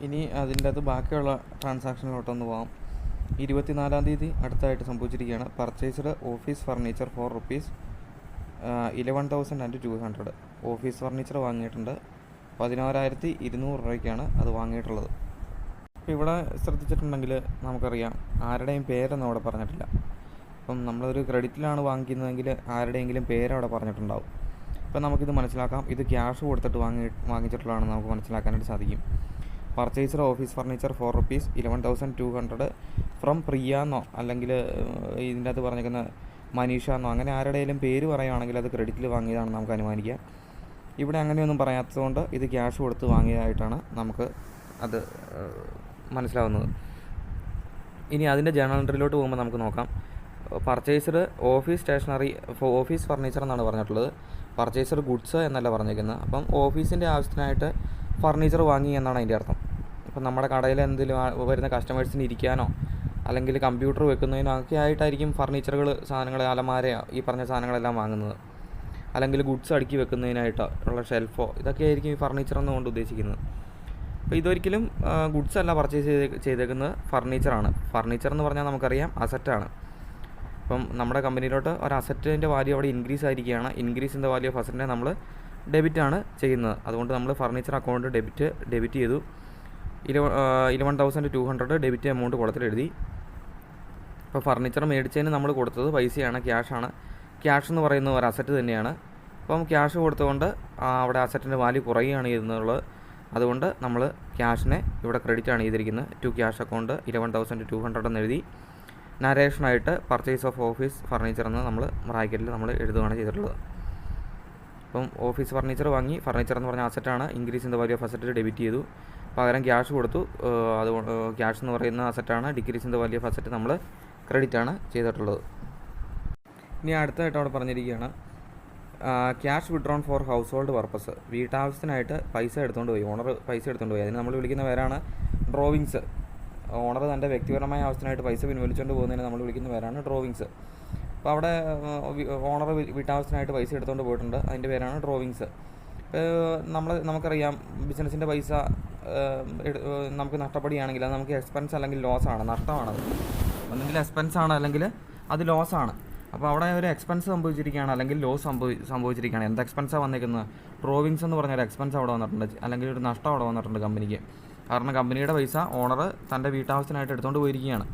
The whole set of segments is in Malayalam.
ഇനി അതിൻ്റെ അത് ബാക്കിയുള്ള ട്രാൻസാക്ഷനിലോട്ടൊന്ന് പോകാം. 24-ാം തീയതി അടുത്തായിട്ട് സംഭവിച്ചിരിക്കുകയാണ്. Purchased office furniture for rupees 11,200. Office furniture വാങ്ങിയിട്ടുണ്ട് 11,200 രൂപയ്ക്കാണ് അത് വാങ്ങിയിട്ടുള്ളത്. അപ്പോൾ ഇവിടെ ശ്രദ്ധിച്ചിട്ടുണ്ടെങ്കിൽ നമുക്കറിയാം ആരുടെയും പേരൊന്നും അവിടെ പറഞ്ഞിട്ടില്ല. അപ്പം നമ്മളൊരു ക്രെഡിറ്റിലാണ് വാങ്ങിക്കുന്നതെങ്കിൽ ആരുടെയെങ്കിലും പേരവിടെ പറഞ്ഞിട്ടുണ്ടാവും. അപ്പം നമുക്കിത് മനസ്സിലാക്കാം, ഇത് ക്യാഷ് കൊടുത്തിട്ട് വാങ്ങിച്ചിട്ടുള്ളതാണെന്ന് നമുക്ക് മനസ്സിലാക്കാനായിട്ട് സാധിക്കും. Purchased office furniture for rupees 11,200 from Priya എന്നോ അല്ലെങ്കിൽ ഇതിൻ്റെ അകത്ത് പറഞ്ഞിരിക്കുന്ന മനീഷ എന്നോ അങ്ങനെ ആരുടെയും പേര് പറയുകയാണെങ്കിൽ അത് ക്രെഡിറ്റിൽ വാങ്ങിയതാണെന്ന് നമുക്ക് അനുമാനിക്കാം. ഇവിടെ അങ്ങനെയൊന്നും പറയാത്തതുകൊണ്ട് ഇത് ക്യാഷ് കൊടുത്ത് വാങ്ങിയതായിട്ടാണ് നമുക്ക് അത് മനസ്സിലാവുന്നത്. ഇനി അതിൻ്റെ ജേണൽ എൻട്രിയിലോട്ട് പോകുമ്പോൾ നമുക്ക് നോക്കാം. Purchased office stationery office furniture എന്നാണ് പറഞ്ഞിട്ടുള്ളത്. പർച്ചേസ്ഡ് ഗുഡ്സ് എന്നല്ല പറഞ്ഞിരിക്കുന്നത്. അപ്പം ഓഫീസിൻ്റെ ആവശ്യത്തിനായിട്ട് ഫർണിച്ചർ വാങ്ങി എന്നാണ് അതിൻ്റെ അർത്ഥം. അപ്പം നമ്മുടെ കടയിൽ എന്തെങ്കിലും വരുന്ന കസ്റ്റമേഴ്സിന് ഇരിക്കാനോ അല്ലെങ്കിൽ കമ്പ്യൂട്ടർ വെക്കുന്നതിനോ ഒക്കെ ആയിട്ടായിരിക്കും ഫർണിച്ചറുകൾ, സാധനങ്ങൾ, അലമാര, ഈ പറഞ്ഞ സാധനങ്ങളെല്ലാം വാങ്ങുന്നത്. അല്ലെങ്കിൽ ഗുഡ്സ് അടുക്കി വെക്കുന്നതിനായിട്ടോ ഉള്ള ഷെൽഫോ, ഇതൊക്കെ ആയിരിക്കും ഈ ഫർണിച്ചർ എന്നുകൊണ്ട് ഉദ്ദേശിക്കുന്നത്. അപ്പോൾ ഇതൊരിക്കലും ഗുഡ്സ് അല്ല പർച്ചേസ് ചെയ്തേക്കുന്നത്, ഫർണിച്ചറാണ്. ഫർണിച്ചർ എന്ന് പറഞ്ഞാൽ നമുക്കറിയാം അസറ്റാണ്. അപ്പം നമ്മുടെ കമ്പനിയിലോട്ട് ഒരു അസറ്റിൻ്റെ വാല്യൂ അവിടെ ഇൻക്രീസ് ആയിരിക്കുകയാണ്. Increase in the value of അസറ്റിനെ നമ്മൾ ഡെബിറ്റാണ് ചെയ്യുന്നത്. അതുകൊണ്ട് നമ്മൾ ഫർണിച്ചർ അക്കൗണ്ട് ഡെബിറ്റ് ചെയ്തു. 11,200 ഡെബിറ്റ് എമൗണ്ട് കുളത്തിൽ എഴുതി. ഇപ്പോൾ ഫർണിച്ചർ മേടിച്ചതിന് നമ്മൾ കൊടുത്തത് പൈസയാണ്, ക്യാഷാണ്. ക്യാഷ് എന്ന് പറയുന്നത് ഒരു അസറ്റ് തന്നെയാണ്. അപ്പം ക്യാഷ് കൊടുത്തുകൊണ്ട് അവിടെ അസറ്റിൻ്റെ വാല്യൂ കുറയുകയാണ് ചെയ്യുന്നുള്ളത്. അതുകൊണ്ട് നമ്മൾ ക്യാഷിനെ ഇവിടെ ക്രെഡിറ്റ് ആണ് ചെയ്തിരിക്കുന്നത്. ടു ക്യാഷ് അക്കൗണ്ട് 11,200 എന്ന് എഴുതി. നരേഷനായിട്ട് പർച്ചേസ് ഓഫ് ഓഫീസ് ഫർണിച്ചർ എന്ന് നമ്മൾ ബ്രാക്കറ്റിൽ നമ്മൾ എഴുതുകയാണ് ചെയ്തിട്ടുള്ളത്. അപ്പം ഓഫീസ് ഫർണിച്ചർ വാങ്ങി, ഫർണിച്ചർ എന്ന് പറഞ്ഞ അസറ്റാണ്, increase in the value of asset debit ചെയ്തു. പകരം ക്യാഷ് കൊടുത്തു. അതുകൊണ്ട് ക്യാഷ് എന്ന് പറയുന്ന അസറ്റാണ്, decrease in the value of asset നമ്മൾ ക്രെഡിറ്റ് ആണ് ചെയ്തിട്ടുള്ളത്. ഇനി അടുത്തായിട്ട് അവിടെ പറഞ്ഞിരിക്കുകയാണ് cash withdrawn for household purpose. വീട്ടാവശ്യത്തിനായിട്ട് പൈസ എടുത്തുകൊണ്ട് പോയി, ഓണർ പൈസ എടുത്തുകൊണ്ട് പോയി. അതിന് നമ്മൾ വിളിക്കുന്ന പേരാണ് ഡ്രോവിങ്സ്. ഓണർ തൻ്റെ വ്യക്തിപരമായ ആവശ്യത്തിനായിട്ട് പൈസ പിൻവലിച്ചുകൊണ്ട് പോകുന്നതിന് നമ്മൾ വിളിക്കുന്ന പേരാണ് ഡ്രോവിങ്സ്. അപ്പോൾ അവിടെ ഓണർ വീട്ടാവശ്യത്തിനായിട്ട് പൈസ എടുത്തുകൊണ്ട് പോയിട്ടുണ്ട്, അതിൻ്റെ പേരാണ് ഡ്രോവിങ്സ്. നമുക്കറിയാം ബിസിനസ്സിൻ്റെ പൈസ നമുക്ക് നഷ്ടപ്പെടുകയാണെങ്കിൽ അത് നമുക്ക് എക്സ്പെൻസ് അല്ലെങ്കിൽ ലോസ് ആണ്, നഷ്ടമാണത്. ഒന്നെങ്കിൽ എക്സ്പെൻസ് ആണ് അല്ലെങ്കിൽ അത് ലോസ് ആണ്. അപ്പോൾ അവിടെ ഒരു എക്സ്പെൻസ് സംഭവിച്ചിരിക്കുകയാണ് അല്ലെങ്കിൽ ലോസ് സംഭവിച്ചിരിക്കുകയാണ്. എന്ത് എക്സ്പെൻസാണ് വന്നിരിക്കുന്നത്? ഡ്രോവിങ്സ് എന്ന് പറഞ്ഞൊരു എക്സ്പെൻസ് അവിടെ വന്നിട്ടുണ്ട്, അല്ലെങ്കിൽ ഒരു നഷ്ടം അവിടെ വന്നിട്ടുണ്ട് കമ്പനിക്ക്. കാരണം കമ്പനിയുടെ പൈസ ഓണർ തൻ്റെ വീട്ടാവശ്യത്തിനായിട്ട് എടുത്തുകൊണ്ട് പോയിരിക്കുകയാണ്.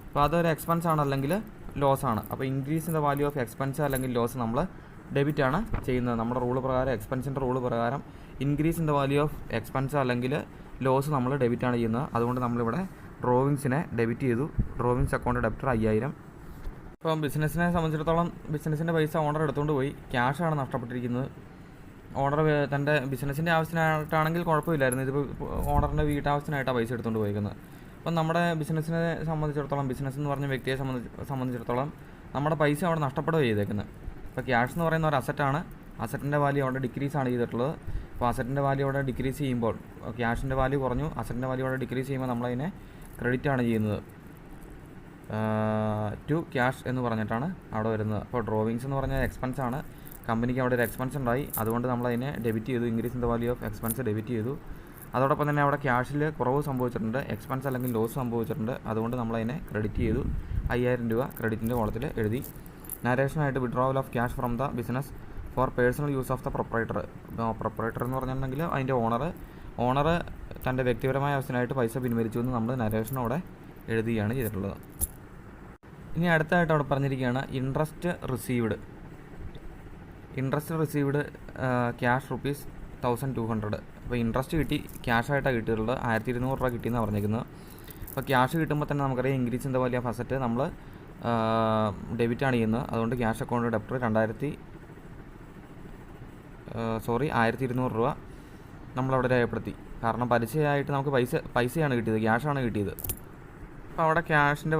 അപ്പോൾ അതൊരു എക്സ്പെൻസ് ആണ് അല്ലെങ്കിൽ ലോസ് ആണ്. അപ്പോൾ increase in the value of expense അല്ലെങ്കിൽ ലോസ് നമ്മൾ ഡെബിറ്റ് ആണ് ചെയ്യുന്നത്. നമ്മുടെ റൂൾ പ്രകാരം, എക്സ്പെൻസിൻ്റെ റൂൾ പ്രകാരം increase in the value of expense അല്ലെങ്കിൽ ലോസ് നമ്മൾ ഡെബിറ്റ് ആണ് ചെയ്യുന്നത്. അതുകൊണ്ട് നമ്മളിവിടെ ഡ്രോവിങ്സിനെ ഡെബിറ്റ് ചെയ്തു. ഡ്രോവിങ്സ് അക്കൗണ്ട് ഡെബിറ്റർ 5,000. ഇപ്പം ബിസിനസ്സിനെ സംബന്ധിച്ചിടത്തോളം ബിസിനസ്സിൻ്റെ പൈസ ഓണർ എടുത്തുകൊണ്ട് പോയി, ക്യാഷാണ് നഷ്ടപ്പെട്ടിരിക്കുന്നത്. ഓണർ തൻ്റെ ബിസിനസ്സിൻ്റെ ആവശ്യത്തിനായിട്ടാണെങ്കിൽ കുഴപ്പമില്ലായിരുന്നു. ഇതിപ്പോൾ ഓണറിൻ്റെ വീട്ടാവശ്യത്തിനായിട്ടാണ് പൈസ എടുത്തുകൊണ്ട് പോയിരിക്കുന്നത്. അപ്പം നമ്മുടെ ബിസിനസ്സിനെ സംബന്ധിച്ചിടത്തോളം, ബിസിനസ് എന്ന് പറഞ്ഞ വ്യക്തിയെ സംബന്ധിച്ചിടത്തോളം നമ്മുടെ പൈസ അവിടെ നഷ്ടപ്പെടുകയാണ് ചെയ്തേക്കുന്നത്. ഇപ്പോൾ ക്യാഷ് എന്ന് പറയുന്ന ഒരു അസറ്റാണ്, അസറ്റിൻ്റെ വാല്യൂ അവിടെ ഡിക്രീസ് ആണ് ചെയ്തിട്ടുള്ളത്. അപ്പോൾ അസറ്റിൻ്റെ വാല്യൂ അവിടെ ഡിക്രീസ് ചെയ്യുമ്പോൾ ക്യാഷിൻ്റെ വാല്യൂ കുറഞ്ഞു, അസറ്റിൻ്റെ വാല്യൂ അവിടെ ഡിക്രീസ് ചെയ്യുമ്പോൾ നമ്മളതിനെ ക്രെഡിറ്റ് ആണ് ചെയ്യുന്നത്. ടു ക്യാഷ് എന്ന് പറഞ്ഞിട്ടാണ് അവിടെ വരുന്നത്. അപ്പോൾ ഡ്രോവിങ്സ് എന്ന് പറഞ്ഞാൽ എക്സ്പെൻസ് ആണ്, കമ്പനിക്ക് അവിടെ ഒരു എക്സ്പെൻസ് ഉണ്ടായി, അതുകൊണ്ട് നമ്മളതിനെ ഡെബിറ്റ് ചെയ്തു. Increase in the value of expense debit ചെയ്തു. അതോടൊപ്പം തന്നെ അവിടെ ക്യാഷിൽ കുറവ് സംഭവിച്ചിട്ടുണ്ട്, എക്സ്പെൻസ് അല്ലെങ്കിൽ ലോസ് സംഭവിച്ചിട്ടുണ്ട്, അതുകൊണ്ട് നമ്മളതിനെ ക്രെഡിറ്റ് ചെയ്തു. 5,000 രൂപ ക്രെഡിറ്റിൻ്റെ കോളത്തിൽ എഴുതി. നരേഷനായിട്ട് withdrawal of cash from the business for personal use of the proprietor. Proprietor എന്ന് പറഞ്ഞിട്ടുണ്ടെങ്കിൽ അതിൻ്റെ ഓണർ തൻ്റെ വ്യക്തിപരമായ ആവശ്യത്തിനായിട്ട് പൈസ പിൻവലിച്ചു എന്ന് നമ്മൾ നരേഷനോടെ എഴുതുകയാണ് ചെയ്തിട്ടുള്ളത്. ഇനി അടുത്തായിട്ട് അവിടെ പറഞ്ഞിരിക്കുകയാണ് ഇൻട്രസ്റ്റ് റിസീവ്ഡ് ക്യാഷ് റുപ്പീസ് 1,200. അപ്പോൾ ഇൻട്രസ്റ്റ് കിട്ടി, ക്യാഷായിട്ടാണ് കിട്ടിയിട്ടുള്ളത്. 1,200 രൂപ കിട്ടിയെന്നാണ് പറഞ്ഞിരിക്കുന്നത്. അപ്പോൾ ക്യാഷ് കിട്ടുമ്പോൾ തന്നെ നമുക്കറിയാം increase in the value of asset നമ്മൾ ഡെബിറ്റാണ് ചെയ്യുന്നത്. അതുകൊണ്ട് ക്യാഷ് അക്കൗണ്ട് ഡെബിറ്റർ 1,200 രൂപ നമ്മളവിടെ രേഖപ്പെടുത്തി. കാരണം പലിശയായിട്ട് നമുക്ക് പൈസയാണ് കിട്ടിയത്, ക്യാഷാണ് കിട്ടിയത്. അപ്പോൾ അവിടെ ക്യാഷിൻ്റെ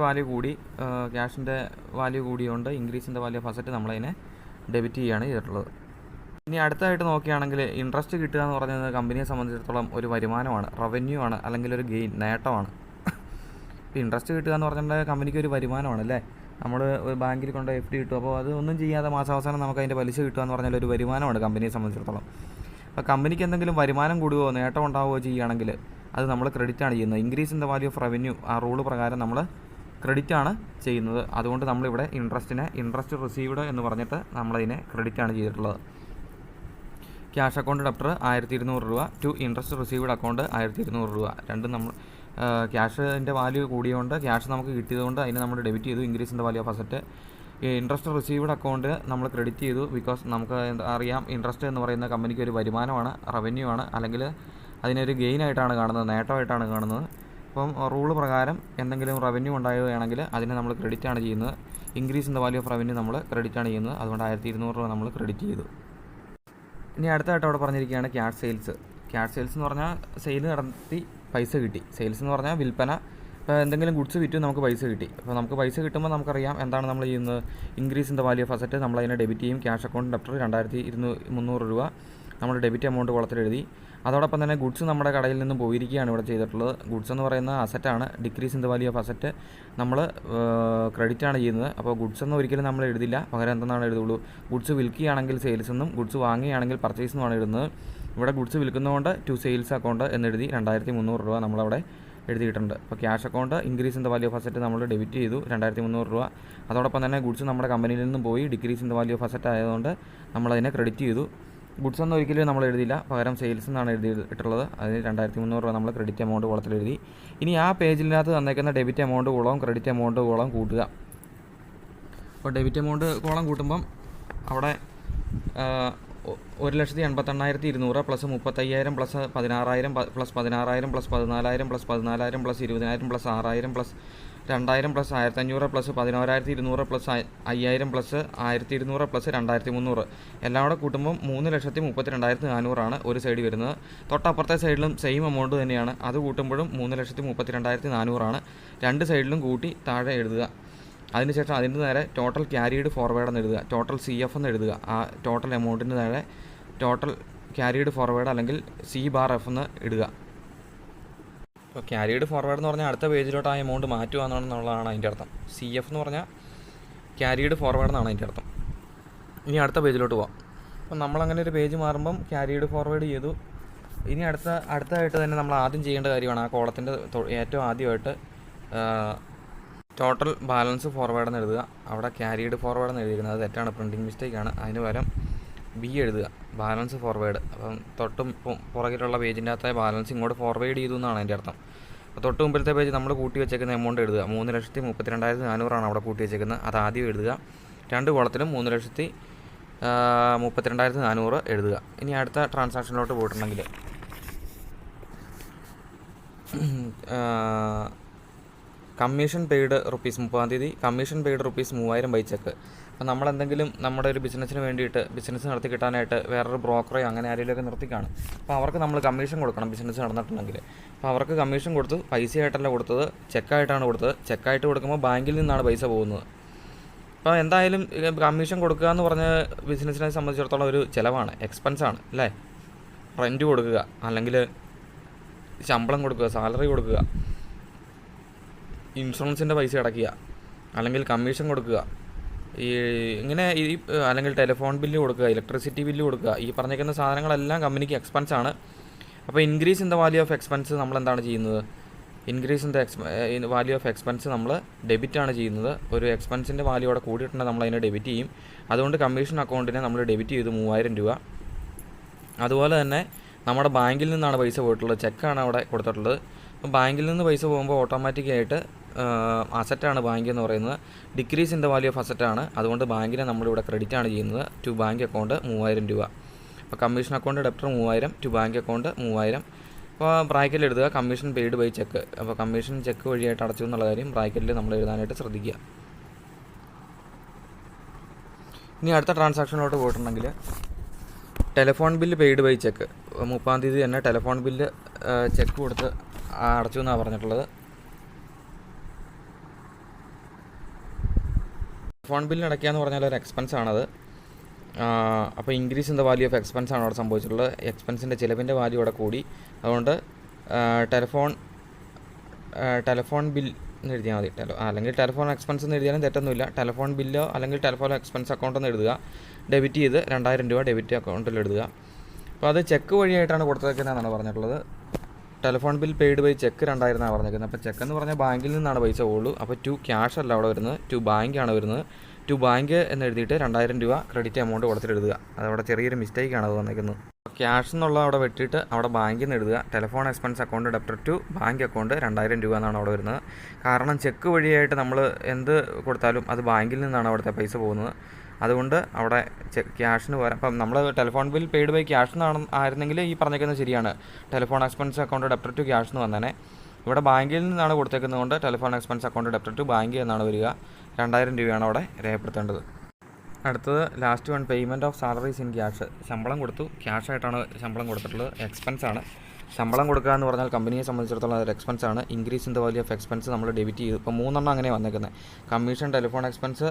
വാല്യൂ കൂടിയുകൊണ്ട് increase in the value of asset നമ്മളതിനെ ഡെബിറ്റ് ചെയ്യുകയാണ് ചെയ്തിട്ടുള്ളത്. ഇനി അടുത്തായിട്ട് നോക്കുകയാണെങ്കിൽ ഇൻട്രസ്റ്റ് കിട്ടുക എന്ന് പറയുന്നത് കമ്പനിയെ സംബന്ധിച്ചിടത്തോളം ഒരു വരുമാനമാണ്, റവന്യൂ ആണ്, അല്ലെങ്കിൽ ഒരു ഗെയിൻ, നേട്ടമാണ്. ഇപ്പോൾ ഇൻട്രസ്റ്റ് കിട്ടുക എന്ന് പറഞ്ഞാൽ കമ്പനിക്ക് ഒരു വരുമാനമാണ് അല്ലേ. നമ്മൾ ഒരു ബാങ്കിൽ കൊണ്ട് FD കിട്ടും, അപ്പോൾ അത് ഒന്നും ചെയ്യാതെ മാസാവസാനം നമുക്ക് അതിൻ്റെ പലിശ കിട്ടുക എന്ന് പറഞ്ഞാൽ ഒരു വരുമാനമാണ് കമ്പനിയെ സംബന്ധിച്ചിടത്തോളം. അപ്പോൾ കമ്പനിക്ക് എന്തെങ്കിലും വരുമാനം കൂടുകയോ നേട്ടം ഉണ്ടാവുകയോ ചെയ്യുകയാണെങ്കിൽ അത് നമ്മൾ ക്രെഡിറ്റാണ് ചെയ്യുന്നത്. Increase in the value of revenue ആ റൂൾ പ്രകാരം നമ്മൾ ക്രെഡിറ്റാണ് ചെയ്യുന്നത്. അതുകൊണ്ട് നമ്മളിവിടെ ഇൻട്രസ്റ്റ് റിസീവ്ഡ് എന്ന് പറഞ്ഞിട്ട് നമ്മളതിനെ ക്രെഡിറ്റാണ് ചെയ്തിട്ടുള്ളത്. ക്യാഷ് അക്കൗണ്ട് ഡെപ്റ്റർ 1200 രൂപ ടു ഇൻട്രസ്റ്റ് റിസീവ്ഡ് അക്കൗണ്ട് 1200 രൂപ. രണ്ടും നമ്മൾ ക്യാഷിൻ്റെ വാല്യൂ കൂടിയതുകൊണ്ട് ക്യാഷ് നമുക്ക് കിട്ടിയതുകൊണ്ട് അതിന് നമ്മൾ ഡെബിറ്റ് ചെയ്തു. Increase in the value of asset. Interest received account നമ്മൾ ക്രെഡിറ്റ് ചെയ്തു. ബിക്കോസ് നമുക്ക് അറിയാം ഇൻട്രസ്റ്റ് എന്ന് പറയുന്ന കമ്പനിക്ക് ഒരു വരുമാനമാണ്, റവന്യൂ ആണ്, അല്ലെങ്കിൽ അതിനൊരു ഗെയിൻ ആയിട്ടാണ് കാണുന്നത്, നേട്ടമായിട്ടാണ് കാണുന്നത്. അപ്പം റൂൾ പ്രകാരം എന്തെങ്കിലും റവന്യൂ ഉണ്ടാവുകയാണെങ്കിൽ അതിനെ നമ്മൾ ക്രെഡിറ്റാണ് ചെയ്യുന്നത്. Increase in the value of revenue നമ്മൾ ക്രെഡിറ്റാണ് ചെയ്യുന്നത്. അതുകൊണ്ട് 1200 രൂപ നമ്മൾ ക്രെഡിറ്റ് ചെയ്തു. ഇനി അടുത്തായിട്ട് അവിടെ പറഞ്ഞിരിക്കുകയാണ് ക്യാഷ് സെയിൽസ്. ക്യാഷ് സെയിൽസ് എന്ന് പറഞ്ഞാൽ സെയിൽ നടത്തി പൈസ കിട്ടി. സെയിൽസ് എന്ന് പറഞ്ഞാൽ വിൽപ്പന. ഇപ്പോൾ എന്തെങ്കിലും ഗുഡ്സ് വിറ്റ് നമുക്ക് പൈസ കിട്ടി. അപ്പോൾ നമുക്ക് പൈസ കിട്ടുമ്പോൾ നമുക്കറിയാം എന്താണ് നമ്മൾ ചെയ്യുന്നത്. Increase in the value of asset നമ്മൾ അതിനെ ഡെബിറ്റ് ചെയ്യും. ക്യാഷ് അക്കൗണ്ട് ഡെപ്റ്റർ 2300 രൂപ നമ്മൾ ഡെബിറ്റ് എമൗണ്ട് കുളത്തിൽ എഴുതി. അതോടൊപ്പം തന്നെ ഗുഡ്സ് നമ്മുടെ കടയിൽ നിന്ന് പോയിരിക്കുകയാണ് ഇവിടെ ചെയ്തിട്ടുള്ളത്. ഗുഡ്സ് എന്ന് പറയുന്ന അസറ്റാണ്. Decrease in the value of asset നമ്മൾ ക്രെഡിറ്റാണ് ചെയ്യുന്നത്. അപ്പോൾ ഗുഡ്സ് എന്ന് ഒരിക്കലും നമ്മൾ എഴുതില്ല, പകരം എന്തെന്നാണ് എഴുതുള്ളൂ. ഗുഡ്സ് വിൽക്കുകയാണെങ്കിൽ സെയിൽസ് എന്നും ഗുഡ്സ് വാങ്ങുകയാണെങ്കിൽ പർച്ചേസ് എന്നുമാണ് എഴുതുന്നത്. ഇവിടെ ഗുഡ്സ് വിൽക്കുന്നതുകൊണ്ട് ടു സെയിൽസ് അക്കൗണ്ട് എന്നെഴുതി 2300 രൂപ നമ്മളവിടെ എഴുതിയിട്ടുണ്ട്. അപ്പോൾ cash account increase in the value of asset നമ്മൾ ഡെബിറ്റ് ചെയ്തു 2300 രൂപ. അതോടൊപ്പം തന്നെ ഗുഡ്സ് നമ്മുടെ കമ്പനിയിൽ നിന്നും പോയി decrease in the value of asset ആയതുകൊണ്ട് നമ്മളതിനെ ക്രെഡിറ്റ് ചെയ്തു. ഗുഡ്സ് ഒന്നും ഒരിക്കലും നമ്മൾ എഴുതില്ല, പകരം സെയിൽസ് എന്നാണ് എഴുതിയിട്ടുള്ളത്. അതിന് 2300 രൂപ നമ്മൾ ക്രെഡിറ്റ് എമൗണ്ട് കുളത്തിൽ എഴുതി. ഇനി ആ പേജിനകത്ത് തന്നേക്കുന്ന debit amount column credit amount column കൂട്ടുക. അപ്പോൾ ഡെബിറ്റ് എമൗണ്ട് കോളം കൂട്ടുമ്പം അവിടെ 1,88,200 plus 35,000 plus 16,000 plus 16,000 plus 14,000 plus 14,000 plus 20,000 plus 6,000 plus 2,000 plus 1,500 plus 11,200 plus 5,000 plus 1,200 plus 2,300 എല്ലാം കൂടെ കൂട്ടുമ്പം 3,32,400 ആണ് ഒരു സൈഡിൽ വരുന്നത്. തൊട്ടപ്പുറത്തെ സൈഡിലും സെയിം എമൗണ്ട് തന്നെയാണ്. അത് കൂട്ടുമ്പോഴും 3,32,400 ആണ്. രണ്ട് സൈഡിലും കൂട്ടി താഴെ എഴുതുക. അതിനുശേഷം അതിൻ്റെ നേരെ ടോട്ടൽ ക്യാരീഡ് ഫോർവേഡ് എന്ന് എഴുതുക. ടോട്ടൽ CF എന്ന് എഴുതുക. ആ ടോട്ടൽ എമൗണ്ടിന് നേരെ ടോട്ടൽ ക്യാരീഡ് ഫോർവേഡ് അല്ലെങ്കിൽ C⁻F എന്ന് ഇടുക. ഇപ്പോൾ ക്യാരീഡ് ഫോർവേഡ് എന്ന് പറഞ്ഞാൽ അടുത്ത പേജിലോട്ട് ആ എമൗണ്ട് മാറ്റുക എന്നുള്ളതാണ് അതിൻ്റെ അർത്ഥം. CF എന്ന് പറഞ്ഞാൽ ക്യാരീഡ് ഫോർവേഡ് എന്നാണ് അതിൻ്റെ അർത്ഥം. ഇനി അടുത്ത പേജിലോട്ട് പോകാം. അപ്പോൾ നമ്മളങ്ങനെ ഒരു പേജ് മാറുമ്പം ക്യാരീഡ് ഫോർവേഡ് ചെയ്തു. ഇനി അടുത്തതായിട്ട് തന്നെ നമ്മൾ ആദ്യം ചെയ്യേണ്ട കാര്യമാണ് ആ കോളത്തിൻ്റെ ഏറ്റവും ആദ്യമായിട്ട് ടോട്ടൽ ബാലൻസ് ഫോർവേഡ് എന്ന് എഴുതുക. അവിടെ ക്യാരീഡ് ഫോർവേഡ് എന്ന് എഴുതിയിരിക്കുന്നത് അത് തെറ്റാണ്, പ്രിൻറ്റിംഗ് മിസ്റ്റേക്കാണ്. അതിന് പകരം B എഴുതുക, ബാലൻസ് ഫോർവേഡ്. അപ്പം തൊട്ടും പുറകിലുള്ള പേജിൻ്റെ അകത്തെ ബാലൻസ് ഇങ്ങോട്ട് ഫോർവേഡ് ചെയ്തു എന്നാണ് അതിൻ്റെ അർത്ഥം. അപ്പോൾ തൊട്ട് മുമ്പിലത്തെ പേജ് നമ്മൾ കൂട്ടി വെച്ചേക്കുന്ന എമൗണ്ട് എഴുതുക. 3,32,400 അത് കൂട്ടി വെച്ചേക്കുന്നത്. അത് ആദ്യം എഴുതുക. രണ്ട് കോളത്തിലും 3,32,400 എഴുതുക. ഇനി അടുത്ത ട്രാൻസാക്ഷനിലോട്ട് പോയിട്ടുണ്ടെങ്കിൽ commission paid ₹30,000 commission paid ₹3,000 by cheque. അപ്പോൾ നമ്മളെന്തെങ്കിലും നമ്മുടെ ഒരു ബിസിനസ്സിന് വേണ്ടിയിട്ട് ബിസിനസ് നടത്തി കിട്ടാനായിട്ട് വേറൊരു ബ്രോക്കറോ അങ്ങനെ ആരെങ്കിലുമൊക്കെ നിർത്തിക്കാണ്. അപ്പോൾ അവർക്ക് നമ്മൾ കമ്മീഷൻ കൊടുക്കണം ബിസിനസ് നടന്നിട്ടുണ്ടെങ്കിൽ. അപ്പോൾ അവർക്ക് കമ്മീഷൻ കൊടുത്തു. പൈസയായിട്ടല്ല കൊടുത്തത്, ചെക്കായിട്ടാണ് കൊടുത്തത്. ചെക്കായിട്ട് കൊടുക്കുമ്പോൾ ബാങ്കിൽ നിന്നാണ് പൈസ പോകുന്നത്. അപ്പോൾ എന്തായാലും കമ്മീഷൻ കൊടുക്കുക എന്ന് പറഞ്ഞ ബിസിനസ്സിനെ സംബന്ധിച്ചിടത്തോളം ഒരു ചിലവാണ്, എക്സ്പെൻസാണ് അല്ലേ. റെൻറ്റ് കൊടുക്കുക, അല്ലെങ്കിൽ ശമ്പളം കൊടുക്കുക, സാലറി കൊടുക്കുക, ഇൻഷുറൻസിൻ്റെ പൈസ അടയ്ക്കുക, അല്ലെങ്കിൽ കമ്മീഷൻ കൊടുക്കുക, ഇങ്ങനെ അല്ലെങ്കിൽ ടെലിഫോൺ ബില്ല് കൊടുക്കുക, ഇലക്ട്രിസിറ്റി ബില്ല് കൊടുക്കുക. ഈ പറഞ്ഞേക്കുന്ന സാധനങ്ങളെല്ലാം കമ്പനിക്ക് എക്സ്പെൻസാണ്. അപ്പോൾ increase in the value of expense നമ്മൾ എന്താണ് ചെയ്യുന്നത്? Increase in the value of expense നമ്മൾ ഡെബിറ്റാണ് ചെയ്യുന്നത്. ഒരു എക്സ്പെൻസിൻ്റെ വാല്യൂ അവിടെ കൂടിയിട്ടുണ്ടെങ്കിൽ നമ്മളതിനെ ഡെബിറ്റ് ചെയ്യും. അതുകൊണ്ട് കമ്മീഷൻ അക്കൗണ്ടിനെ നമ്മൾ ഡെബിറ്റ് ചെയ്തു 3,000 രൂപ. അതുപോലെ തന്നെ നമ്മുടെ ബാങ്കിൽ നിന്നാണ് പൈസ പോയിട്ടുള്ളത്, ചെക്കാണ് അവിടെ കൊടുത്തിട്ടുള്ളത്. അപ്പോൾ ബാങ്കിൽ നിന്ന് പൈസ പോകുമ്പോൾ ഓട്ടോമാറ്റിക്കായിട്ട് അസറ്റാണ് ബാങ്ക് എന്ന് പറയുന്നത്. Decrease in the value of അസറ്റാണ്. അതുകൊണ്ട് ബാങ്കിനെ നമ്മളിവിടെ ക്രെഡിറ്റാണ് ചെയ്യുന്നത്. ടു ബാങ്ക് അക്കൗണ്ട് 3,000 രൂപ. അപ്പോൾ commission account debtor 3,000 to bank account 3,000. അപ്പോൾ ബ്രാക്കറ്റിൽ എഴുതുക കമ്മീഷൻ പെയ്ഡ് ബൈ ചെക്ക്. അപ്പോൾ കമ്മീഷൻ ചെക്ക് വഴിയായിട്ട് അടച്ചു എന്നുള്ള കാര്യം ബ്രാക്കറ്റിൽ നമ്മൾ എഴുതാനായിട്ട് ശ്രദ്ധിക്കുക. ഇനി അടുത്ത ട്രാൻസാക്ഷനിലോട്ട് പോയിട്ടുണ്ടെങ്കിൽ telephone bill paid by cheque. 30-ാം തീയതി തന്നെ ടെലിഫോൺ ബില്ല് ചെക്ക് കൊടുത്ത് അടച്ചു എന്നാണ് പറഞ്ഞിട്ടുള്ളത്. ഫോൺ ബില്ല് അടയ്ക്കുക എന്ന് പറഞ്ഞാൽ ഒരു എക്സ്പെൻസാണത്. അപ്പോൾ increase in the value of expense ആണ് അവിടെ സംഭവിച്ചിട്ടുള്ളത്. എക്സ്പെൻസിൻ്റെ ചിലവിൻ്റെ വാല്യൂ അവിടെ കൂടി. അതുകൊണ്ട് ടെലിഫോൺ ബിൽ എന്ന് എഴുതിയാൽ മതി. അല്ലെങ്കിൽ ടെലിഫോൺ എക്സ്പെൻസ് എന്ന് എഴുതിയാലും തെറ്റൊന്നുമില്ല. ടെലിഫോൺ ബില്ലോ അല്ലെങ്കിൽ ടെലിഫോൺ എക്സ്പെൻസ് അക്കൗണ്ട് എന്ന് എഴുതുക. ഡെബിറ്റ് ചെയ്ത് 2,000 രൂപ ഡെബിറ്റ് അക്കൗണ്ടിൽ എഴുതുക. അപ്പോൾ അത് ചെക്ക് വഴിയായിട്ടാണ് കൊടുത്തേക്കുന്നതെന്നാണ് പറഞ്ഞിട്ടുള്ളത്. Telephone bill paid by cheque 2000 പറഞ്ഞിരിക്കുന്നത്. അപ്പോൾ ചെക്ക് എന്ന് പറഞ്ഞാൽ ബാങ്കിൽ നിന്നാണ് പൈസ പോകുള്ളൂ. അപ്പോൾ ടു ക്യാഷ് അല്ല അവിടെ വരുന്നത്, ടു ബാങ്കാണ് വരുന്നത്. ടു ബാങ്ക് എന്ന് എഴുതിയിട്ട് 2000 രൂപ ക്രെഡിറ്റ് എമൗണ്ട് കൊടുത്തിട്ട് എഴുതുക. അതവിടെ ചെറിയൊരു മിസ്റ്റേക്കാണ് അത് വന്നിരിക്കുന്നത്. ക്യാഷ് എന്നുള്ള അവിടെ വെട്ടിയിട്ട് അവിടെ ബാങ്കിൽ നിന്ന് എഴുതുക. Telephone expense account debtor to bank account 2000 രൂപ എന്നാണ് അവിടെ വരുന്നത്. കാരണം ചെക്ക് വഴിയായിട്ട് നമ്മൾ എന്ത് കൊടുത്താലും അത് ബാങ്കിൽ നിന്നാണ് അവിടുത്തെ പൈസ പോകുന്നത്. അതുകൊണ്ട് അവിടെ ക്യാഷിന് പകരം ഇപ്പം നമ്മൾ telephone bill paid by cash എന്നാണ് ആയിരുന്നെങ്കിൽ ഈ പറഞ്ഞേക്കുന്നത് ശരിയാണ്, telephone expense account debtor to cash എന്ന് വന്നേനെ. ഇവിടെ ബാങ്കിൽ നിന്നാണ് കൊടുത്തേക്കുന്നതുകൊണ്ട് telephone expense account debtor to bank എന്നാണ് വരിക. 2000 രൂപയാണ് അവിടെ രേഖപ്പെടുത്തേണ്ടത്. അടുത്തത് last one, payment of salaries in cash. ശമ്പളം കൊടുത്തു, ക്യാഷായിട്ടാണ് ശമ്പളം കൊടുത്തിട്ടുള്ളത്, എക്സ്പെൻസാണ്. ശമ്പളം കൊടുക്കുക എന്ന് പറഞ്ഞാൽ കമ്പനിയെ സംബന്ധിച്ചിടത്തോളം അതൊരു എക്സ്പെൻസാണ്. Increase in the value of expense നമ്മൾ ഡെബിറ്റ് ചെയ്തു. ഇപ്പോൾ 3 അങ്ങനെ വന്നേക്കുന്നത്, കമ്മീഷൻ, ടെലിഫോൺ എക്സ്പെൻസ്,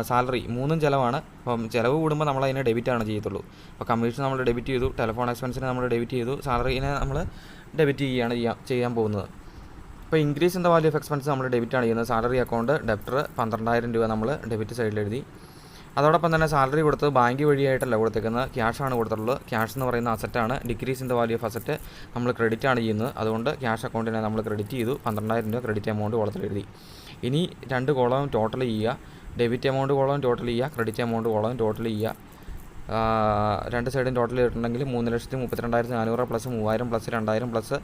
സാലറി, 3 ചിലവാണ്. അപ്പം ചിലവ് കൂടുമ്പോൾ നമ്മൾ അതിനെ ഡെബിറ്റാണ് ചെയ്യത്തുള്ളൂ. അപ്പോൾ കമ്മീഷൻ നമ്മൾ ഡെബിറ്റ് ചെയ്തു, ടെലിഫോൺ എക്സ്പെൻസിനെ നമ്മൾ ഡെബിറ്റ് ചെയ്തു, സാലറിനെ നമ്മൾ ഡെബിറ്റ് ചെയ്യാൻ പോകുന്നത്. ഇപ്പോൾ increase in the value of expense നമ്മൾ ഡെബിറ്റാണ് ചെയ്യുന്നത്. സാലറി അക്കൗണ്ട് ഡെപ്റ്റർ 12000 രൂപ നമ്മൾ ഡെബിറ്റ് സൈഡിൽ എഴുതി. അതോടൊപ്പം തന്നെ സാലറി കൊടുത്തത് ബാങ്ക് വഴിയായിട്ടല്ല കൊടുത്തേക്കുന്നത്, ക്യാഷാണ് കൊടുത്തിട്ടുള്ളത്. ക്യാഷ് എന്ന് പറയുന്ന അസറ്റാണ്. Decrease in the value of asset നമ്മൾ ക്രെഡിറ്റ് ആണ് ചെയ്യുന്നത്. അതുകൊണ്ട് ക്യാഷ് അക്കൗണ്ടിനെ നമ്മൾ ക്രെഡിറ്റ് ചെയ്തു, 12000 രൂപ ക്രെഡിറ്റ് എമൗണ്ട് കൊടുത്തിട്ട് എഴുതി. ഇനി 2 കോളം ടോട്ടൽ ചെയ്യുക. ഡെബിറ്റ് എമൗണ്ട് കോളം ടോട്ടൽ ചെയ്യുക, ക്രെഡിറ്റ് എമൗണ്ട് കോളം ടോട്ടൽ ചെയ്യുക. 2 സൈഡും ടോട്ടൽ ചെയ്തിട്ടുണ്ടെങ്കിൽ 3,32,400 പ്ലസ് 3000 പ്ലസ് 2000 പ്ലസ്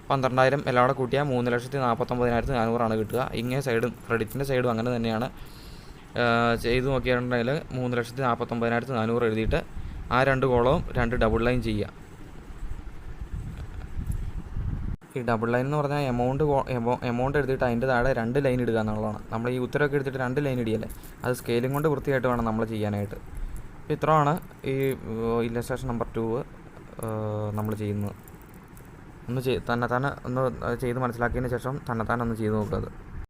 12000 എല്ലാം കൂടെ കൂട്ടിയാൽ 3,49,400 കിട്ടുക. ഇങ്ങനെ സൈഡും ക്രെഡിറ്റിൻ്റെ സൈഡും അങ്ങനെ തന്നെയാണ് ചെയ്ത് നോക്കിയിട്ടുണ്ടെങ്കിൽ 3,49,400 എഴുതിയിട്ട് ആ 2 കോളവും 2 ഡബിൾ ലൈൻ ചെയ്യുക. ഈ ഡബിൾ ലൈൻ എന്ന് പറഞ്ഞാൽ എമൗണ്ട് എഴുതിയിട്ട് അതിൻ്റെ താഴെ 2 ലൈൻ ഇടുക എന്നുള്ളതാണ്. നമ്മൾ ഈ ഉത്തരമൊക്കെ എടുത്തിട്ട് 2 ലൈൻ ഇടിയല്ലേ, അത് സ്കെയിലും കൊണ്ട് വൃത്തിയായിട്ട് വേണം നമ്മൾ ചെയ്യാനായിട്ട്. അപ്പോൾ ഇത്രയാണ് ഈ ഇല്ലസ്ട്രേഷൻ നമ്പർ 2 നമ്മൾ ചെയ്യുന്നത്. ഒന്ന് തന്നെ ഒന്ന് ചെയ്ത് മനസ്സിലാക്കിയതിന് ശേഷം തന്നെ ഒന്ന് ചെയ്ത് നോക്കുക അത്.